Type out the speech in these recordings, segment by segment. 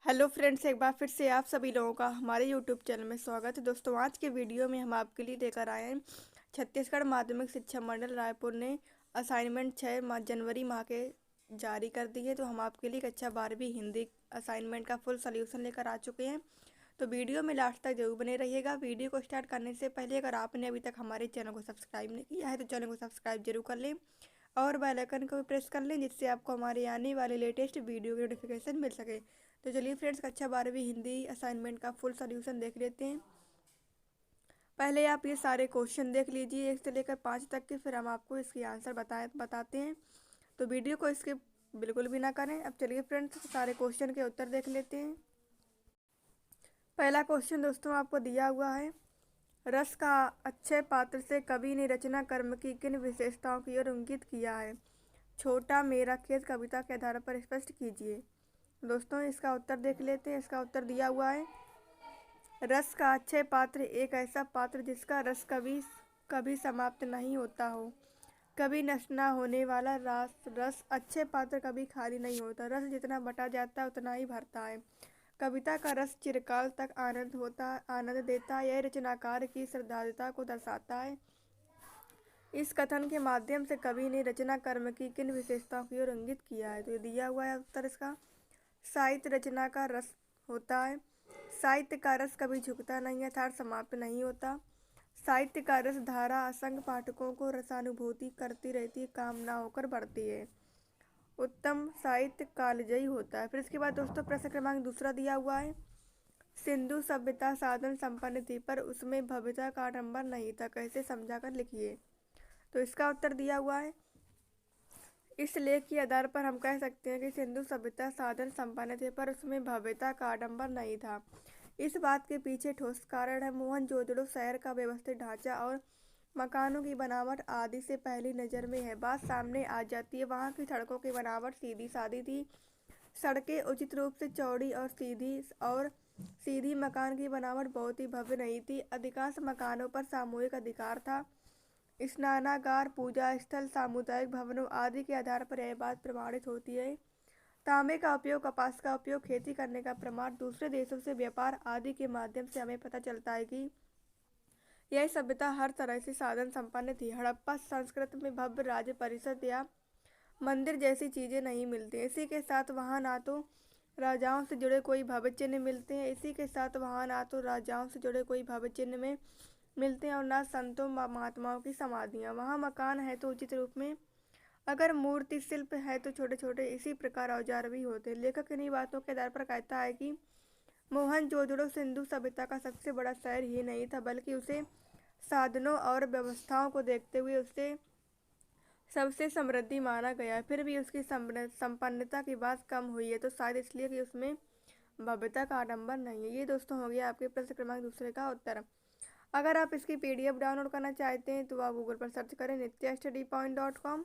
Hello friends, एक बार फिर से आप सभी लोगों का हमारे यूट्यूब चैनल में स्वागत है। दोस्तों, आज के वीडियो में हम आपके लिए लेकर आए हैं छत्तीसगढ़ माध्यमिक शिक्षा मंडल रायपुर ने असाइनमेंट 6 जनवरी माह के जारी कर दी है। तो हम आपके लिए कक्षा 12वीं हिंदी असाइनमेंट का फुल सोल्यूशन लेकर आ चुके हैं। तो वीडियो में लास्ट तक जरूर बने रहिएगा। वीडियो को स्टार्ट करने से पहले अगर आपने अभी तक हमारे चैनल को सब्सक्राइब नहीं किया है तो चैनल को सब्सक्राइब जरूर कर लें और बेल आइकन को भी प्रेस कर लें, जिससे आपको हमारे आने वाले लेटेस्ट वीडियो की नोटिफिकेशन मिल सके। तो चलिए फ्रेंड्स, कक्षा 12वीं हिंदी असाइनमेंट का फुल सोल्यूशन देख लेते हैं। पहले आप ये सारे क्वेश्चन देख लीजिए 1 से लेकर 5 तक के, फिर हम आपको इसकी आंसर बताते हैं। तो वीडियो को स्किप बिल्कुल भी ना करें। अब चलिए फ्रेंड्स, सारे क्वेश्चन के उत्तर देख लेते हैं। पहला क्वेश्चन दोस्तों आपको दिया हुआ है, रस का अच्छे पात्र से कवि ने रचना कर्म की किन विशेषताओं की ओर इंगित किया है? छोटा मेरा खेत कविता के आधार पर स्पष्ट कीजिए। दोस्तों, इसका उत्तर देख लेते हैं। इसका उत्तर दिया हुआ है, रस का अच्छे पात्र एक ऐसा पात्र जिसका रस कभी कभी समाप्त नहीं होता हो, कभी नष्ट न होने वाला रस अच्छे पात्र कभी खाली नहीं होता। रस जितना बटा जाता है उतना ही भरता है। कविता का रस चिरकाल तक आनंद देता है। यह रचनाकार की श्रद्धालुता को दर्शाता है। इस कथन के माध्यम से कवि ने रचना कर्म की किन विशेषताओं की ओर इंगित किया है? तो ये दिया हुआ है उत्तर इसका, साहित्य रचना का रस होता है। साहित्य का रस कभी झुकता नहीं अर्थात समाप्त नहीं होता। साहित्य का रस धारा असंख्य पाठकों को रसानुभूति करती रहती है, काम ना होकर बढ़ती है। उत्तम साहित्य कालजयी होता है। फिर इसके बाद दोस्तों प्रश्न क्रमांक दूसरा दिया हुआ है, सिंधु सभ्यता साधन संपन्न थी पर उसमें भव्यता का आडंबर नहीं था, कैसे समझा कर लिखिए। तो इसका उत्तर दिया हुआ है, इस लेख के आधार पर हम कह सकते हैं कि सिंधु सभ्यता साधन संपन्न थे पर उसमें भव्यता का आडंबर नहीं था। इस बात के पीछे ठोस कारण है मोहनजोदड़ो शहर का व्यवस्थित ढांचा और मकानों की बनावट आदि से पहली नज़र में है बात सामने आ जाती है। वहाँ की सड़कों की बनावट सीधी सादी थी। सड़कें उचित रूप से चौड़ी और सीधी मकान की बनावट बहुत ही भव्य नहीं थी। अधिकांश मकानों पर सामूहिक अधिकार था। स्नानागार, पूजा स्थल, सामुदायिक भवनों आदि के आधार पर यह बात प्रमाणित होती है। तांबे का उपयोग, कपास का उपयोग, खेती करने का प्रमाण, दूसरे देशों से व्यापार आदि के माध्यम से हमें पता चलता है कि यह सभ्यता हर तरह से साधन संपन्न थी। हड़प्पा संस्कृत में भव्य राज्य परिषद या मंदिर जैसी चीजें नहीं मिलती। इसी के साथ वहाँ ना तो राजाओं से जुड़े कोई भव्य चिन्ह मिलते हैं इसी के साथ वहाँ ना तो राजाओं से जुड़े कोई भव्य चिन्ह में मिलते हैं और ना संतों महात्माओं की समाधियाँ। वहाँ मकान है तो उचित रूप में, अगर मूर्ति शिल्प है तो छोटे छोटे, इसी प्रकार औजार भी होते हैं। लेखक इन्हीं बातों के आधार पर कहता है कि मोहनजोदड़ो सिंधु सभ्यता का सबसे बड़ा शहर ही नहीं था, बल्कि उसे साधनों और व्यवस्थाओं को देखते हुए उससे सबसे समृद्धि माना गया। फिर भी उसकी संपन्नता की बात कम हुई है, तो शायद इसलिए कि उसमें भव्यता का आडंबर नहीं है। ये दोस्तों हो गया आपके प्रश्न क्रमांक दूसरे का उत्तर। अगर आप इसकी पीडीएफ डाउनलोड करना चाहते हैं तो आप गूगल पर सर्च करें nityastudypoint.com।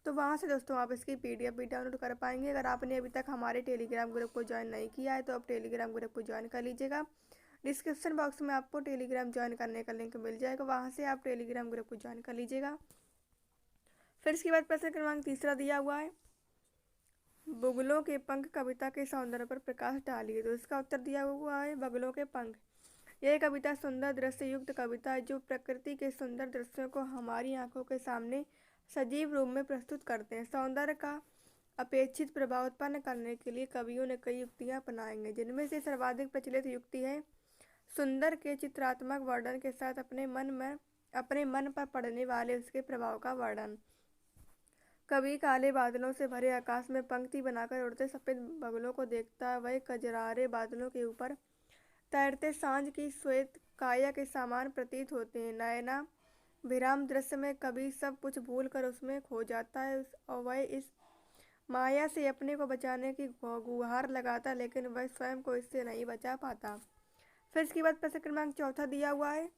तो वहाँ से दोस्तों आप इसकी पीडीएफ भी डाउनलोड कर पाएंगे। अगर आपने अभी तक हमारे टेलीग्राम ग्रुप को ज्वाइन नहीं किया है तो आप टेलीग्राम ग्रुप को ज्वाइन कर लीजिएगा। डिस्क्रिप्शन बॉक्स में आपको टेलीग्राम ज्वाइन करने का लिंक मिल जाएगा, वहाँ से आप टेलीग्राम ग्रुप को ज्वाइन कर लीजिएगा। फिर इसके बाद प्रश्न क्रमांक तीसरा दिया हुआ है, बुगलों के पंख कविता के सौंदर्य पर प्रकाश डालिए। तो इसका उत्तर दिया हुआ है, बगलों के पंख। यह कविता सुंदर दृश्य युक्त कविता है जो प्रकृति के सुंदर दृश्यों को हमारी आंखों के सामने सजीव रूप में प्रस्तुत करते हैं। सौंदर्य का अपेक्षित प्रभाव उत्पन्न करने के लिए कवियों ने कई युक्तियां अपनाएंगे, जिनमें से सर्वाधिक प्रचलित युक्ति है सुंदर के चित्रात्मक वर्णन के साथ अपने मन पर पड़ने वाले उसके प्रभाव का वर्णन। कभी काले बादलों से भरे आकाश में पंक्ति बनाकर उड़ते सफेद बगलों को देखता है। वह कजरारे बादलों के ऊपर तैरते सांझ की श्वेत काया के समान प्रतीत होते हैं। नयना विराम दृश्य में कभी सब कुछ भूल कर उसमें खो जाता है और वह इस माया से अपने को बचाने की गुहार लगाता, लेकिन वह स्वयं को इससे नहीं बचा पाता। फिर इसके बाद प्रश्न क्रमांक चौथा दिया हुआ है,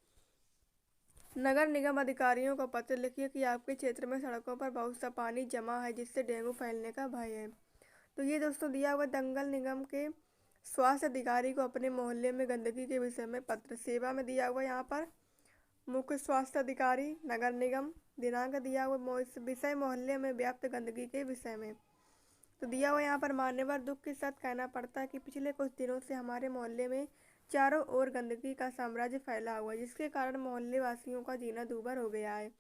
नगर निगम अधिकारियों को पत्र लिखिए कि आपके क्षेत्र में सड़कों पर बहुत सा पानी जमा है जिससे डेंगू फैलने का भय है। तो ये दोस्तों दिया हुआ दंगल निगम के स्वास्थ्य अधिकारी को अपने मोहल्ले में गंदगी के विषय में पत्र। सेवा में दिया हुआ यहाँ पर मुख्य स्वास्थ्य अधिकारी नगर निगम। दिनांक दिया हुआ विषय मोहल्ले में व्याप्त गंदगी के विषय में। तो दिया हुआ यहाँ पर मान्यवर दुख के साथ कहना पड़ता है कि पिछले कुछ दिनों से हमारे मोहल्ले में चारों ओर गंदगी का साम्राज्य फैला हुआ है, जिसके कारण मोहल्ले वासियों का जीना दूभर हो गया है।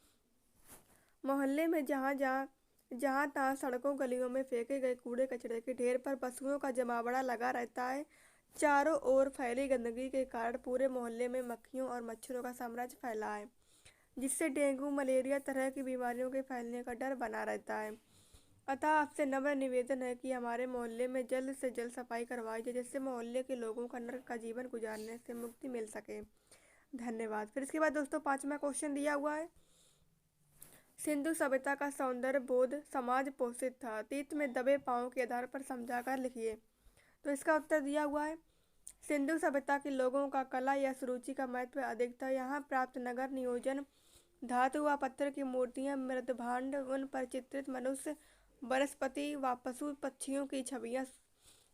मोहल्ले में जहाँ तहाँ सड़कों गलियों में फेंके गए कूड़े कचरे के ढेर पर पशुओं का जमावड़ा लगा रहता है। चारों ओर फैली गंदगी के कारण पूरे मोहल्ले में मक्खियों और मच्छरों का साम्राज्य फैला है, जिससे डेंगू मलेरिया तरह की बीमारियों के फैलने का डर बना रहता है। अतः आपसे नम्र निवेदन है कि हमारे मोहल्ले में जल्द से जल्द सफाई करवाई जाए, जिससे मोहल्ले के लोगों का नर्क का जीवन गुजारने से मुक्ति मिल सके। धन्यवाद। फिर इसके बाद दोस्तों 5वां क्वेश्चन दिया हुआ है, सिंधु सभ्यता का सौंदर्य बोध समाज पोषित था, अतीत में दबे पांव के आधार पर समझाकर लिखिए। तो इसका उत्तर दिया हुआ है, सिंधु सभ्यता के लोगों का कला या सुरुचि का महत्व अधिक था। यहाँ प्राप्त नगर नियोजन, धातु व पत्थर की मूर्तियाँ, मृदभांड, उन पर चित्रित मनुष्य, वनस्पति व पशु पक्षियों की छवियाँ,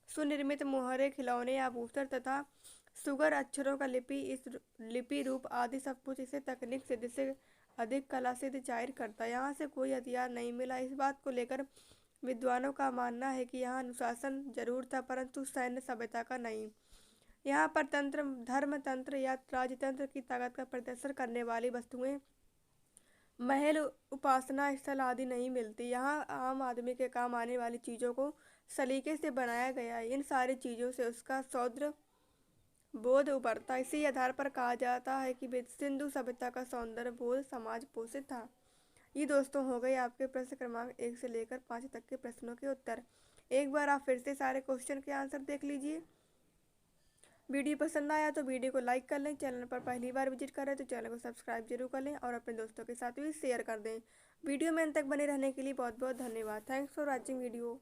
सुनिर्मित मोहरे, खिलौने, आभूषण तथा सुगर अक्षरों का लिपि रूप आदि सब कुछ इसे तकनीक सिद्ध से अधिक कला सिद्ध जाहिर करता है। यहाँ से कोई हथियार नहीं मिला। इस बात को लेकर विद्वानों का मानना है कि यहाँ अनुशासन जरूर था, परंतु सैन्य सभ्यता का नहीं। यहाँ पर तंत्र, धर्म तंत्र या राजतंत्र की ताकत का प्रदर्शन करने वाली वस्तुएं, महल, उपासना स्थल आदि नहीं मिलती। यहाँ आम आदमी के काम आने वाली चीज़ों को सलीके से बनाया गया है। इन सारी चीज़ों से उसका सौंदर्य बोध उभरता। इसी आधार पर कहा जाता है कि सिंधु सभ्यता का सौंदर्य बोध समाज पोषित था। ये दोस्तों हो गए आपके प्रश्न क्रमांक 1 से लेकर 5 तक के प्रश्नों के उत्तर। एक बार आप फिर से सारे क्वेश्चन के आंसर देख लीजिए। वीडियो पसंद आया तो वीडियो को लाइक कर लें, चैनल पर पहली बार विजिट कर रहे हैं तो चैनल को सब्सक्राइब जरूर कर लें और अपने दोस्तों के साथ भी शेयर कर दें। वीडियो में अंत तक बने रहने के लिए बहुत बहुत धन्यवाद। Thanks for watching video.